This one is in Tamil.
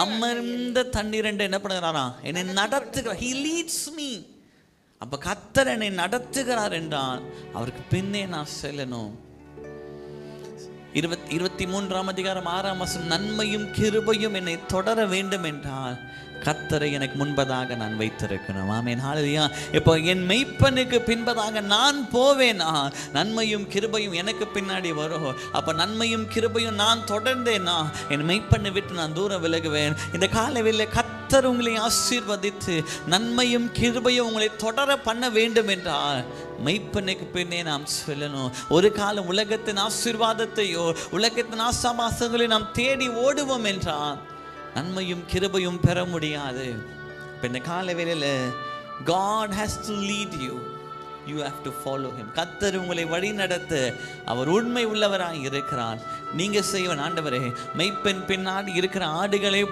அமர்ந்த தண்ணீர் என்று என்ன பண்ணுகிறாரா? என்னை நடத்துகிறார். He leads me. அப்ப கர்த்தர் என்னை நடத்துகிறார் என்றால் அவருக்கு பின்னே நான் செல்லணும். 23ஆம் அதிகாரம் 6ஆம் வசனம், நன்மையும் கிருபையும் என்னை தொடர வேண்டும் என்றால் கர்த்தரை எனக்கு முன்பதாக நான் வைத்திருக்கணும். ஆமென், ஹல்லேலூயா. இப்போ என் மெய்ப்பனுக்கு பின்பதாக நான் போவேனா, நன்மையும் கிருபையும் எனக்கு பின்னாடி வரும். அப்ப நன்மையும் கிருபையும் நான் தொடர்ந்தேனா என் மெய்ப்பனை விட்டு நான் தூரம் விலகுவேன். இந்த காலையில் கர்த்தர் உங்களை ஆசீர்வதித்து நன்மையும் கிருபையும் உங்களை தொடர பண்ண வேண்டும் என்றால் மெய்ப்பனுக்கு பின்னே நாம் செல்லணும். ஒரு காலம் உலகத்தின் ஆசீர்வாதத்தையோ உலகத்தின் ஆசாபாசங்களை நாம் தேடி ஓடுவோம் என்றால் நன்மையும் கிருபையும் பெற முடியாது. இப்போ இந்த கால வேளையில் God has to lead you. You have to follow him. கர்த்தர் உங்களை வழி நடத்த அவர் உண்மை உள்ளவராய் இருக்கிறார். நீங்க செய்வன், ஆண்டவரே மெய்ப்பெண் பின்னாடி இருக்கிற ஆடுகளே